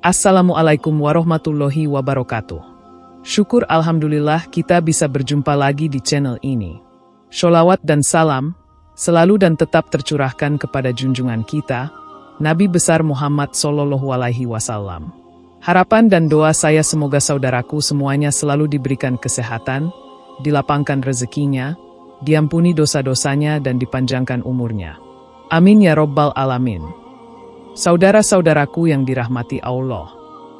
Assalamualaikum warahmatullahi wabarakatuh. Syukur alhamdulillah kita bisa berjumpa lagi di channel ini. Sholawat dan salam selalu dan tetap tercurahkan kepada junjungan kita, Nabi besar Muhammad Sallallahu Alaihi Wasallam. Harapan dan doa saya semoga saudaraku semuanya selalu diberikan kesehatan, dilapangkan rezekinya, diampuni dosa-dosanya dan dipanjangkan umurnya. Amin ya Rabbal Alamin. Saudara-saudaraku yang dirahmati Allah,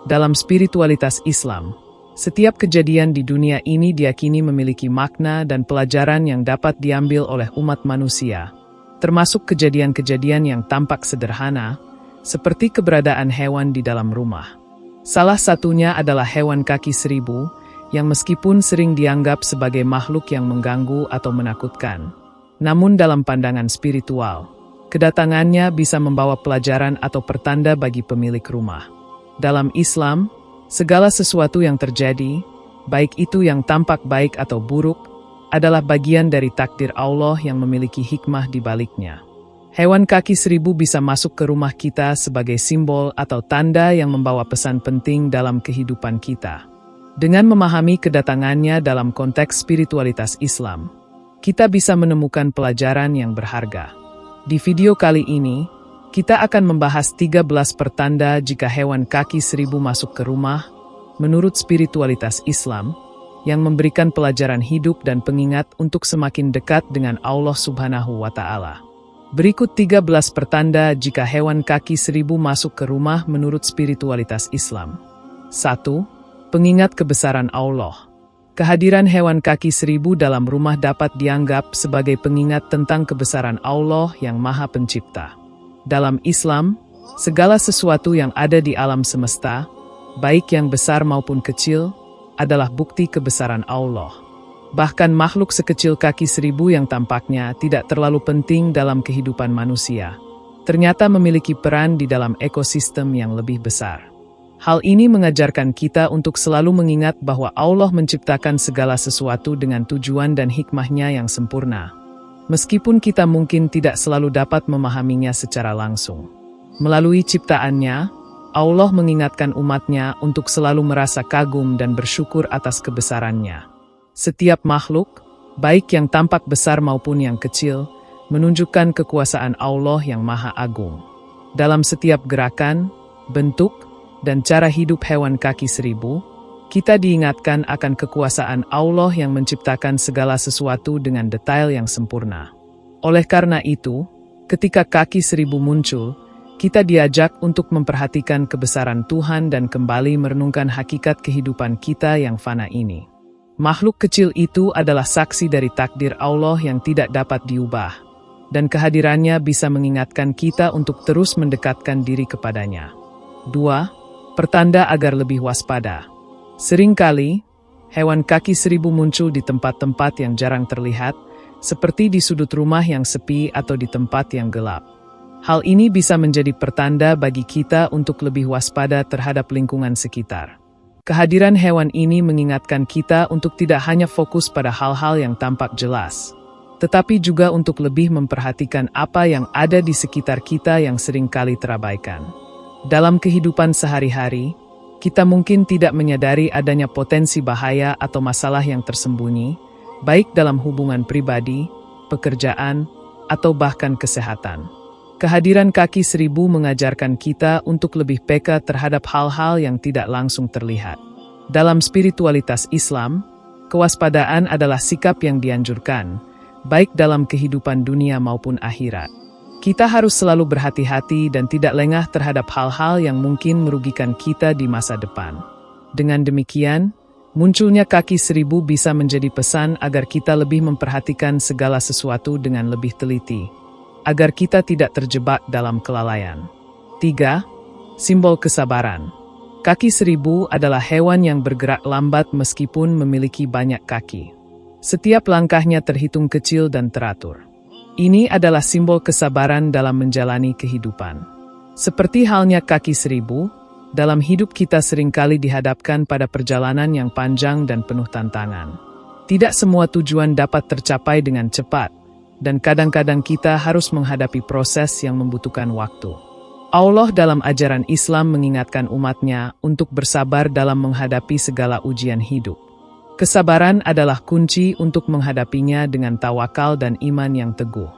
dalam spiritualitas Islam, setiap kejadian di dunia ini diyakini memiliki makna dan pelajaran yang dapat diambil oleh umat manusia, termasuk kejadian-kejadian yang tampak sederhana, seperti keberadaan hewan di dalam rumah. Salah satunya adalah hewan kaki seribu, yang meskipun sering dianggap sebagai makhluk yang mengganggu atau menakutkan, namun dalam pandangan spiritual, kedatangannya bisa membawa pelajaran atau pertanda bagi pemilik rumah. Dalam Islam, segala sesuatu yang terjadi, baik itu yang tampak baik atau buruk, adalah bagian dari takdir Allah yang memiliki hikmah di baliknya. Hewan kaki seribu bisa masuk ke rumah kita sebagai simbol atau tanda yang membawa pesan penting dalam kehidupan kita. Dengan memahami kedatangannya dalam konteks spiritualitas Islam, kita bisa menemukan pelajaran yang berharga. Di video kali ini, kita akan membahas 13 pertanda jika hewan kaki seribu masuk ke rumah, menurut spiritualitas Islam, yang memberikan pelajaran hidup dan pengingat untuk semakin dekat dengan Allah Subhanahu wa Ta'ala. Berikut 13 pertanda jika hewan kaki seribu masuk ke rumah menurut spiritualitas Islam. 1. Pengingat kebesaran Allah. Kehadiran hewan kaki seribu dalam rumah dapat dianggap sebagai pengingat tentang kebesaran Allah yang Maha Pencipta. Dalam Islam, segala sesuatu yang ada di alam semesta, baik yang besar maupun kecil, adalah bukti kebesaran Allah. Bahkan makhluk sekecil kaki seribu yang tampaknya tidak terlalu penting dalam kehidupan manusia, ternyata memiliki peran di dalam ekosistem yang lebih besar. Hal ini mengajarkan kita untuk selalu mengingat bahwa Allah menciptakan segala sesuatu dengan tujuan dan hikmahnya yang sempurna. Meskipun kita mungkin tidak selalu dapat memahaminya secara langsung. Melalui ciptaannya, Allah mengingatkan umatnya untuk selalu merasa kagum dan bersyukur atas kebesarannya. Setiap makhluk, baik yang tampak besar maupun yang kecil, menunjukkan kekuasaan Allah yang Maha Agung. Dalam setiap gerakan, bentuk, dan cara hidup hewan kaki seribu, kita diingatkan akan kekuasaan Allah yang menciptakan segala sesuatu dengan detail yang sempurna. Oleh karena itu, ketika kaki seribu muncul, kita diajak untuk memperhatikan kebesaran Tuhan dan kembali merenungkan hakikat kehidupan kita yang fana ini. Makhluk kecil itu adalah saksi dari takdir Allah yang tidak dapat diubah, dan kehadirannya bisa mengingatkan kita untuk terus mendekatkan diri kepadanya. 2. Pertanda agar lebih waspada. Seringkali, hewan kaki seribu muncul di tempat-tempat yang jarang terlihat, seperti di sudut rumah yang sepi atau di tempat yang gelap. Hal ini bisa menjadi pertanda bagi kita untuk lebih waspada terhadap lingkungan sekitar. Kehadiran hewan ini mengingatkan kita untuk tidak hanya fokus pada hal-hal yang tampak jelas, tetapi juga untuk lebih memperhatikan apa yang ada di sekitar kita yang seringkali terabaikan. Dalam kehidupan sehari-hari, kita mungkin tidak menyadari adanya potensi bahaya atau masalah yang tersembunyi, baik dalam hubungan pribadi, pekerjaan, atau bahkan kesehatan. Kehadiran kaki seribu mengajarkan kita untuk lebih peka terhadap hal-hal yang tidak langsung terlihat. Dalam spiritualitas Islam, kewaspadaan adalah sikap yang dianjurkan, baik dalam kehidupan dunia maupun akhirat. Kita harus selalu berhati-hati dan tidak lengah terhadap hal-hal yang mungkin merugikan kita di masa depan. Dengan demikian, munculnya kaki seribu bisa menjadi pesan agar kita lebih memperhatikan segala sesuatu dengan lebih teliti, agar kita tidak terjebak dalam kelalaian. 3. Simbol kesabaran. Kaki seribu adalah hewan yang bergerak lambat meskipun memiliki banyak kaki. Setiap langkahnya terhitung kecil dan teratur. Ini adalah simbol kesabaran dalam menjalani kehidupan. Seperti halnya kaki seribu, dalam hidup kita seringkali dihadapkan pada perjalanan yang panjang dan penuh tantangan. Tidak semua tujuan dapat tercapai dengan cepat, dan kadang-kadang kita harus menghadapi proses yang membutuhkan waktu. Allah dalam ajaran Islam mengingatkan umatnya untuk bersabar dalam menghadapi segala ujian hidup. Kesabaran adalah kunci untuk menghadapinya dengan tawakal dan iman yang teguh.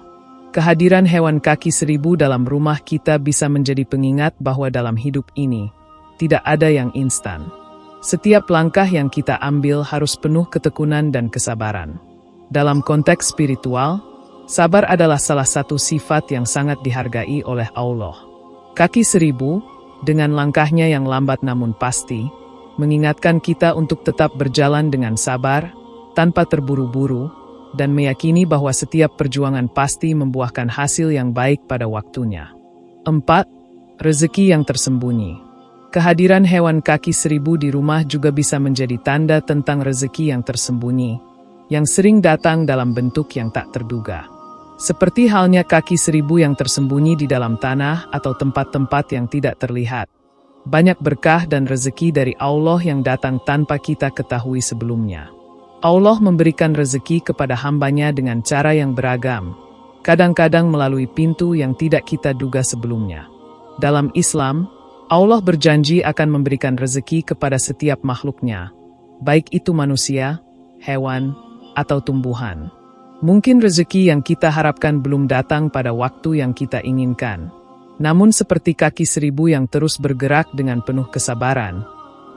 Kehadiran hewan kaki 1000 dalam rumah kita bisa menjadi pengingat bahwa dalam hidup ini, tidak ada yang instan. Setiap langkah yang kita ambil harus penuh ketekunan dan kesabaran. Dalam konteks spiritual, sabar adalah salah satu sifat yang sangat dihargai oleh Allah. Kaki 1000, dengan langkahnya yang lambat namun pasti, mengingatkan kita untuk tetap berjalan dengan sabar, tanpa terburu-buru, dan meyakini bahwa setiap perjuangan pasti membuahkan hasil yang baik pada waktunya. 4. Rezeki yang tersembunyi. Kehadiran hewan kaki 1000 di rumah juga bisa menjadi tanda tentang rezeki yang tersembunyi, yang sering datang dalam bentuk yang tak terduga. Seperti halnya kaki 1000 yang tersembunyi di dalam tanah atau tempat-tempat yang tidak terlihat. Banyak berkah dan rezeki dari Allah yang datang tanpa kita ketahui sebelumnya. Allah memberikan rezeki kepada hambanya dengan cara yang beragam, kadang-kadang melalui pintu yang tidak kita duga sebelumnya. Dalam Islam, Allah berjanji akan memberikan rezeki kepada setiap makhluknya, baik itu manusia, hewan, atau tumbuhan. Mungkin rezeki yang kita harapkan belum datang pada waktu yang kita inginkan. Namun seperti kaki 1000 yang terus bergerak dengan penuh kesabaran,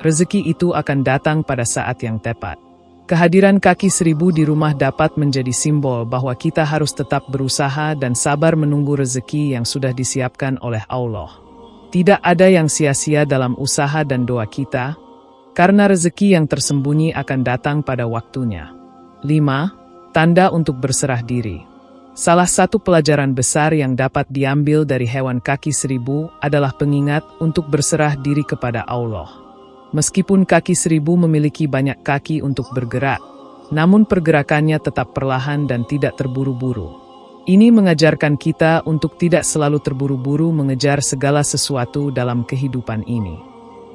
rezeki itu akan datang pada saat yang tepat. Kehadiran kaki 1000 di rumah dapat menjadi simbol bahwa kita harus tetap berusaha dan sabar menunggu rezeki yang sudah disiapkan oleh Allah. Tidak ada yang sia-sia dalam usaha dan doa kita, karena rezeki yang tersembunyi akan datang pada waktunya. 5. Tanda untuk berserah diri. Salah satu pelajaran besar yang dapat diambil dari hewan kaki 1000 adalah pengingat untuk berserah diri kepada Allah. Meskipun kaki 1000 memiliki banyak kaki untuk bergerak, namun pergerakannya tetap perlahan dan tidak terburu-buru. Ini mengajarkan kita untuk tidak selalu terburu-buru mengejar segala sesuatu dalam kehidupan ini.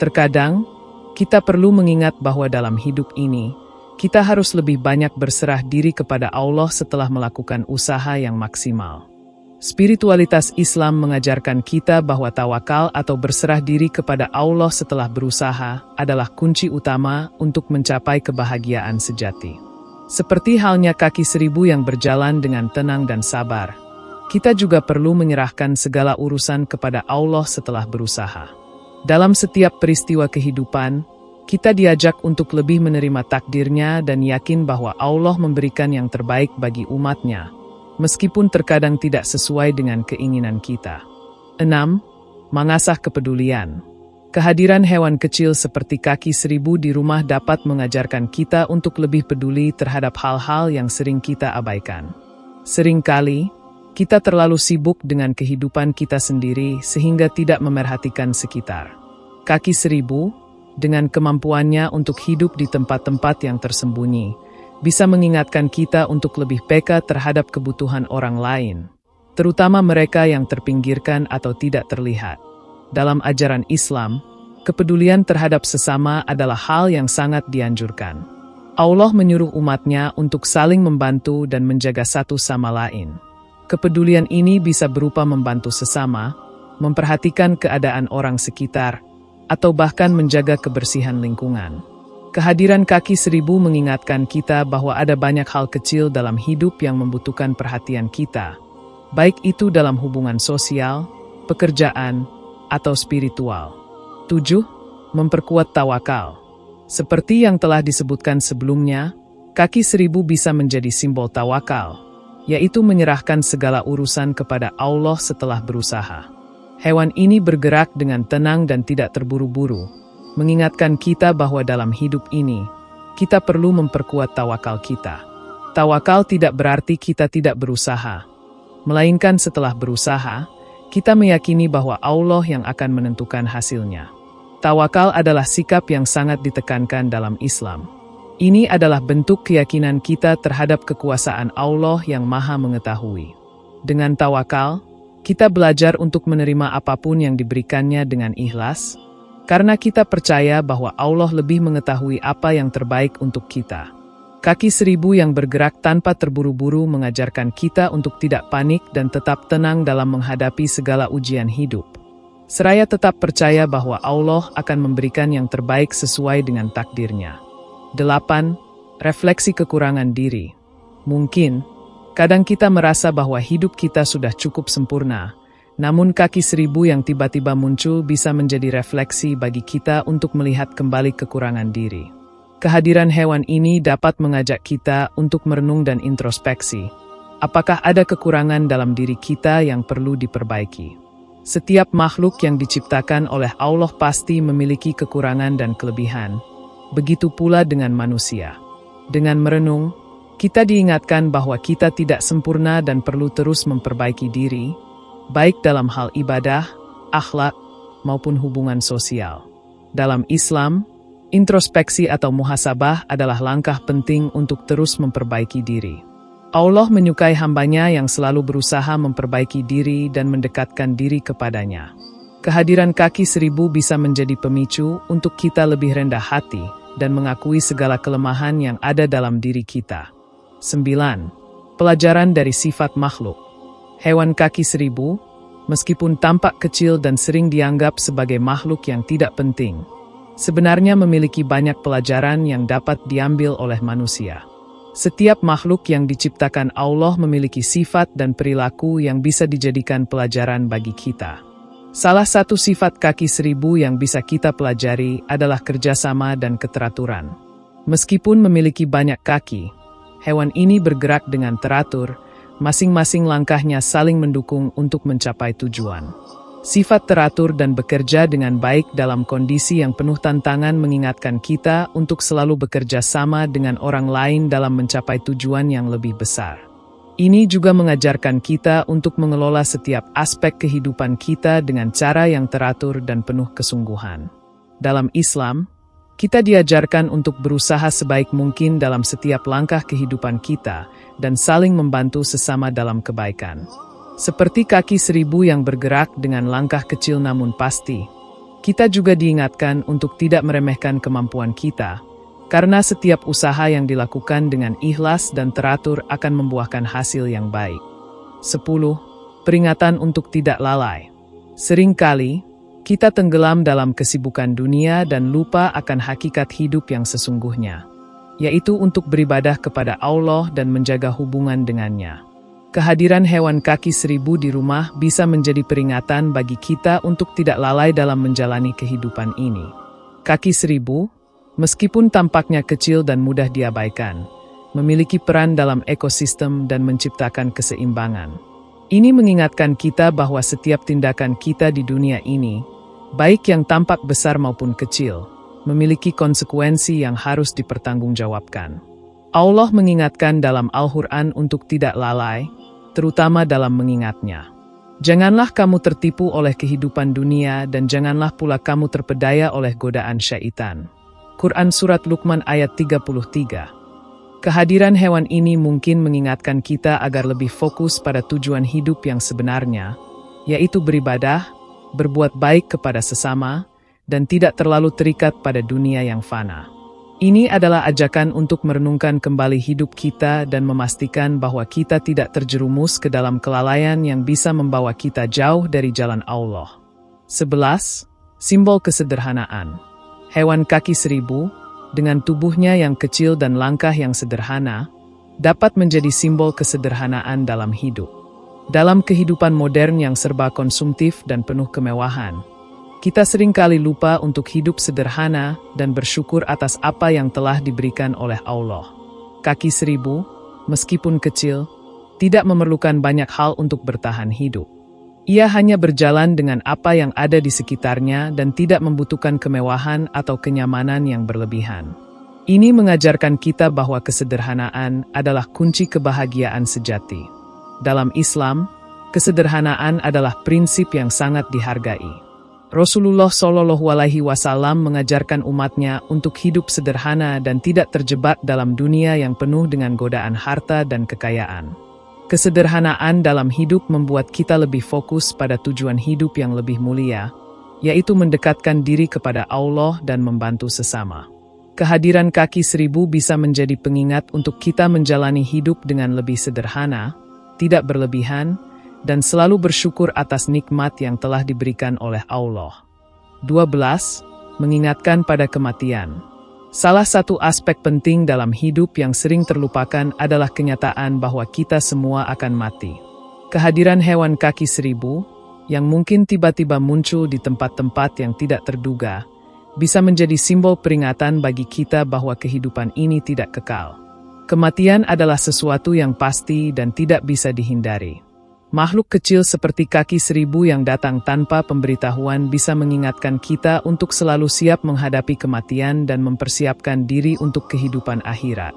Terkadang, kita perlu mengingat bahwa dalam hidup ini, kita harus lebih banyak berserah diri kepada Allah setelah melakukan usaha yang maksimal. Spiritualitas Islam mengajarkan kita bahwa tawakal atau berserah diri kepada Allah setelah berusaha adalah kunci utama untuk mencapai kebahagiaan sejati. Seperti halnya kaki 1000 yang berjalan dengan tenang dan sabar, kita juga perlu menyerahkan segala urusan kepada Allah setelah berusaha. Dalam setiap peristiwa kehidupan, kita diajak untuk lebih menerima takdirnya dan yakin bahwa Allah memberikan yang terbaik bagi umatnya, meskipun terkadang tidak sesuai dengan keinginan kita. 6. Mengasah kepedulian. Kehadiran hewan kecil seperti kaki 1000 di rumah dapat mengajarkan kita untuk lebih peduli terhadap hal-hal yang sering kita abaikan. Seringkali, kita terlalu sibuk dengan kehidupan kita sendiri sehingga tidak memerhatikan sekitar. Kaki 1000, dengan kemampuannya untuk hidup di tempat-tempat yang tersembunyi, bisa mengingatkan kita untuk lebih peka terhadap kebutuhan orang lain, terutama mereka yang terpinggirkan atau tidak terlihat. Dalam ajaran Islam, kepedulian terhadap sesama adalah hal yang sangat dianjurkan. Allah menyuruh umatnya untuk saling membantu dan menjaga satu sama lain. Kepedulian ini bisa berupa membantu sesama, memperhatikan keadaan orang sekitar, atau bahkan menjaga kebersihan lingkungan. Kehadiran kaki 1000 mengingatkan kita bahwa ada banyak hal kecil dalam hidup yang membutuhkan perhatian kita, baik itu dalam hubungan sosial, pekerjaan, atau spiritual. 7. Memperkuat tawakal. Seperti yang telah disebutkan sebelumnya, kaki 1000 bisa menjadi simbol tawakal, yaitu menyerahkan segala urusan kepada Allah setelah berusaha. Hewan ini bergerak dengan tenang dan tidak terburu-buru, mengingatkan kita bahwa dalam hidup ini, kita perlu memperkuat tawakal kita. Tawakal tidak berarti kita tidak berusaha, melainkan setelah berusaha, kita meyakini bahwa Allah yang akan menentukan hasilnya. Tawakal adalah sikap yang sangat ditekankan dalam Islam. Ini adalah bentuk keyakinan kita terhadap kekuasaan Allah yang Maha Mengetahui. Dengan tawakal, kita belajar untuk menerima apapun yang diberikannya dengan ikhlas, karena kita percaya bahwa Allah lebih mengetahui apa yang terbaik untuk kita. Kaki 1000 yang bergerak tanpa terburu-buru mengajarkan kita untuk tidak panik dan tetap tenang dalam menghadapi segala ujian hidup. seraya tetap percaya bahwa Allah akan memberikan yang terbaik sesuai dengan takdirnya. 8. Refleksi kekurangan diri. Mungkin, kadang kita merasa bahwa hidup kita sudah cukup sempurna, namun kaki 1000 yang tiba-tiba muncul bisa menjadi refleksi bagi kita untuk melihat kembali kekurangan diri. Kehadiran hewan ini dapat mengajak kita untuk merenung dan introspeksi. Apakah ada kekurangan dalam diri kita yang perlu diperbaiki? Setiap makhluk yang diciptakan oleh Allah pasti memiliki kekurangan dan kelebihan. Begitu pula dengan manusia. Dengan merenung, kita diingatkan bahwa kita tidak sempurna dan perlu terus memperbaiki diri, baik dalam hal ibadah, akhlak, maupun hubungan sosial. Dalam Islam, introspeksi atau muhasabah adalah langkah penting untuk terus memperbaiki diri. Allah menyukai hambanya yang selalu berusaha memperbaiki diri dan mendekatkan diri kepadanya. Kehadiran kaki 1000 bisa menjadi pemicu untuk kita lebih rendah hati dan mengakui segala kelemahan yang ada dalam diri kita. 9. Pelajaran dari sifat makhluk. Hewan kaki 1000, meskipun tampak kecil dan sering dianggap sebagai makhluk yang tidak penting, sebenarnya memiliki banyak pelajaran yang dapat diambil oleh manusia. Setiap makhluk yang diciptakan Allah memiliki sifat dan perilaku yang bisa dijadikan pelajaran bagi kita. Salah satu sifat kaki 1000 yang bisa kita pelajari adalah kerjasama dan keteraturan. Meskipun memiliki banyak kaki, hewan ini bergerak dengan teratur, masing-masing langkahnya saling mendukung untuk mencapai tujuan. Sifat teratur dan bekerja dengan baik dalam kondisi yang penuh tantangan mengingatkan kita untuk selalu bekerja sama dengan orang lain dalam mencapai tujuan yang lebih besar. Ini juga mengajarkan kita untuk mengelola setiap aspek kehidupan kita dengan cara yang teratur dan penuh kesungguhan. Dalam Islam, kita diajarkan untuk berusaha sebaik mungkin dalam setiap langkah kehidupan kita dan saling membantu sesama dalam kebaikan. Seperti kaki 1000 yang bergerak dengan langkah kecil namun pasti, kita juga diingatkan untuk tidak meremehkan kemampuan kita, karena setiap usaha yang dilakukan dengan ikhlas dan teratur akan membuahkan hasil yang baik. 10. Peringatan untuk tidak lalai. Seringkali, kita tenggelam dalam kesibukan dunia dan lupa akan hakikat hidup yang sesungguhnya, yaitu untuk beribadah kepada Allah dan menjaga hubungan dengannya. Kehadiran hewan kaki 1000 di rumah bisa menjadi peringatan bagi kita untuk tidak lalai dalam menjalani kehidupan ini. Kaki 1000, meskipun tampaknya kecil dan mudah diabaikan, memiliki peran dalam ekosistem dan menciptakan keseimbangan. Ini mengingatkan kita bahwa setiap tindakan kita di dunia ini, baik yang tampak besar maupun kecil, memiliki konsekuensi yang harus dipertanggungjawabkan. Allah mengingatkan dalam Al-Quran untuk tidak lalai, terutama dalam mengingatnya. Janganlah kamu tertipu oleh kehidupan dunia dan janganlah pula kamu terpedaya oleh godaan syaitan. Quran Surat Luqman ayat 33. Kehadiran hewan ini mungkin mengingatkan kita agar lebih fokus pada tujuan hidup yang sebenarnya, yaitu beribadah, berbuat baik kepada sesama, dan tidak terlalu terikat pada dunia yang fana. Ini adalah ajakan untuk merenungkan kembali hidup kita dan memastikan bahwa kita tidak terjerumus ke dalam kelalaian yang bisa membawa kita jauh dari jalan Allah. 11. Simbol kesederhanaan. Hewan kaki 1000, dengan tubuhnya yang kecil dan langkah yang sederhana, dapat menjadi simbol kesederhanaan dalam hidup. Dalam kehidupan modern yang serba konsumtif dan penuh kemewahan, kita seringkali lupa untuk hidup sederhana dan bersyukur atas apa yang telah diberikan oleh Allah. Kaki 1000, meskipun kecil, tidak memerlukan banyak hal untuk bertahan hidup. Ia hanya berjalan dengan apa yang ada di sekitarnya dan tidak membutuhkan kemewahan atau kenyamanan yang berlebihan. Ini mengajarkan kita bahwa kesederhanaan adalah kunci kebahagiaan sejati. Dalam Islam, kesederhanaan adalah prinsip yang sangat dihargai. Rasulullah Shallallahu Alaihi Wasallam mengajarkan umatnya untuk hidup sederhana dan tidak terjebak dalam dunia yang penuh dengan godaan harta dan kekayaan. Kesederhanaan dalam hidup membuat kita lebih fokus pada tujuan hidup yang lebih mulia, yaitu mendekatkan diri kepada Allah dan membantu sesama. Kehadiran kaki 1000 bisa menjadi pengingat untuk kita menjalani hidup dengan lebih sederhana, tidak berlebihan, dan selalu bersyukur atas nikmat yang telah diberikan oleh Allah. 12. Mengingatkan pada kematian. Salah satu aspek penting dalam hidup yang sering terlupakan adalah kenyataan bahwa kita semua akan mati. Kehadiran hewan kaki 1000, yang mungkin tiba-tiba muncul di tempat-tempat yang tidak terduga, bisa menjadi simbol peringatan bagi kita bahwa kehidupan ini tidak kekal. Kematian adalah sesuatu yang pasti dan tidak bisa dihindari. Makhluk kecil seperti kaki 1000 yang datang tanpa pemberitahuan bisa mengingatkan kita untuk selalu siap menghadapi kematian dan mempersiapkan diri untuk kehidupan akhirat.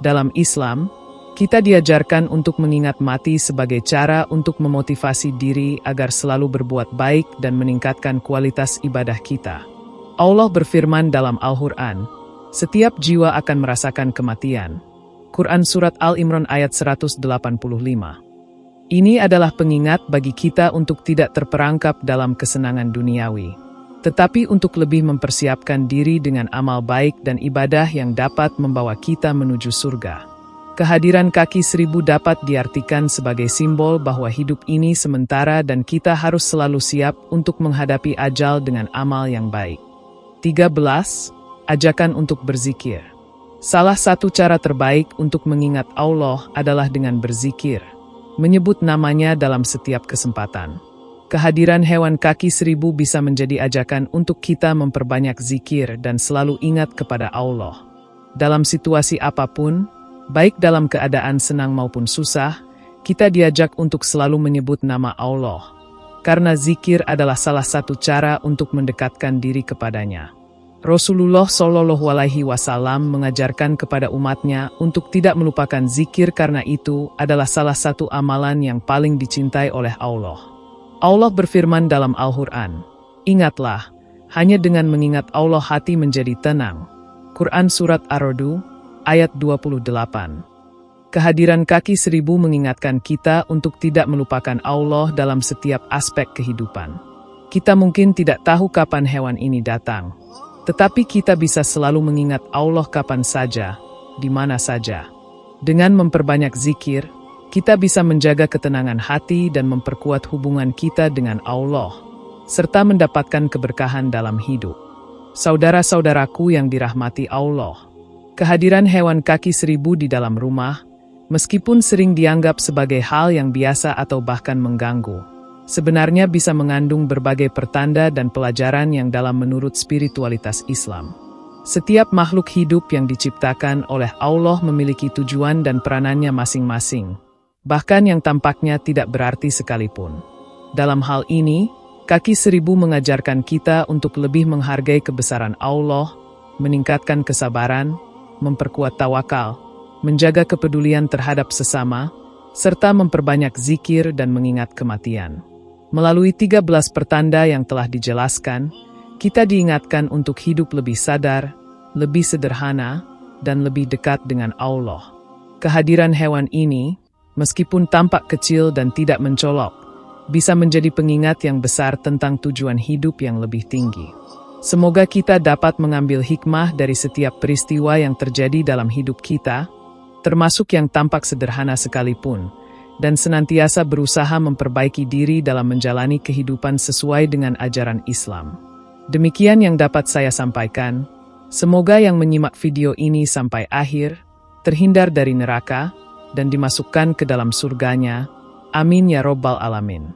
Dalam Islam, kita diajarkan untuk mengingat mati sebagai cara untuk memotivasi diri agar selalu berbuat baik dan meningkatkan kualitas ibadah kita. Allah berfirman dalam Al-Quran, "Setiap jiwa akan merasakan kematian." Quran Surat Al-Imran ayat 185. Ini adalah pengingat bagi kita untuk tidak terperangkap dalam kesenangan duniawi, tetapi untuk lebih mempersiapkan diri dengan amal baik dan ibadah yang dapat membawa kita menuju surga. Kehadiran kaki 1000 dapat diartikan sebagai simbol bahwa hidup ini sementara dan kita harus selalu siap untuk menghadapi ajal dengan amal yang baik. 13. Ajakan untuk berzikir. Salah satu cara terbaik untuk mengingat Allah adalah dengan berzikir, menyebut namanya dalam setiap kesempatan. Kehadiran hewan kaki 1000 bisa menjadi ajakan untuk kita memperbanyak zikir dan selalu ingat kepada Allah. Dalam situasi apapun, baik dalam keadaan senang maupun susah, kita diajak untuk selalu menyebut nama Allah, karena zikir adalah salah satu cara untuk mendekatkan diri kepadanya. Rasulullah Shallallahu Alaihi Wasallam mengajarkan kepada umatnya untuk tidak melupakan zikir karena itu adalah salah satu amalan yang paling dicintai oleh Allah. Allah berfirman dalam Al-Quran, "Ingatlah, hanya dengan mengingat Allah hati menjadi tenang." Quran Surat Ar-Ra'd ayat 28. Kehadiran kaki 1000 mengingatkan kita untuk tidak melupakan Allah dalam setiap aspek kehidupan. Kita mungkin tidak tahu kapan hewan ini datang, tetapi kita bisa selalu mengingat Allah kapan saja, di mana saja. Dengan memperbanyak zikir, kita bisa menjaga ketenangan hati dan memperkuat hubungan kita dengan Allah, serta mendapatkan keberkahan dalam hidup. Saudara-saudaraku yang dirahmati Allah, kehadiran hewan kaki 1000 di dalam rumah, meskipun sering dianggap sebagai hal yang biasa atau bahkan mengganggu, sebenarnya bisa mengandung berbagai pertanda dan pelajaran yang dalam menurut spiritualitas Islam. Setiap makhluk hidup yang diciptakan oleh Allah memiliki tujuan dan peranannya masing-masing, bahkan yang tampaknya tidak berarti sekalipun. Dalam hal ini, kaki 1000 mengajarkan kita untuk lebih menghargai kebesaran Allah, meningkatkan kesabaran, memperkuat tawakal, menjaga kepedulian terhadap sesama, serta memperbanyak zikir dan mengingat kematian. Melalui 13 pertanda yang telah dijelaskan, kita diingatkan untuk hidup lebih sadar, lebih sederhana, dan lebih dekat dengan Allah. Kehadiran hewan ini, meskipun tampak kecil dan tidak mencolok, bisa menjadi pengingat yang besar tentang tujuan hidup yang lebih tinggi. Semoga kita dapat mengambil hikmah dari setiap peristiwa yang terjadi dalam hidup kita, termasuk yang tampak sederhana sekalipun, dan senantiasa berusaha memperbaiki diri dalam menjalani kehidupan sesuai dengan ajaran Islam. Demikian yang dapat saya sampaikan. Semoga yang menyimak video ini sampai akhir, terhindar dari neraka, dan dimasukkan ke dalam surganya. Amin ya Rabbal Alamin.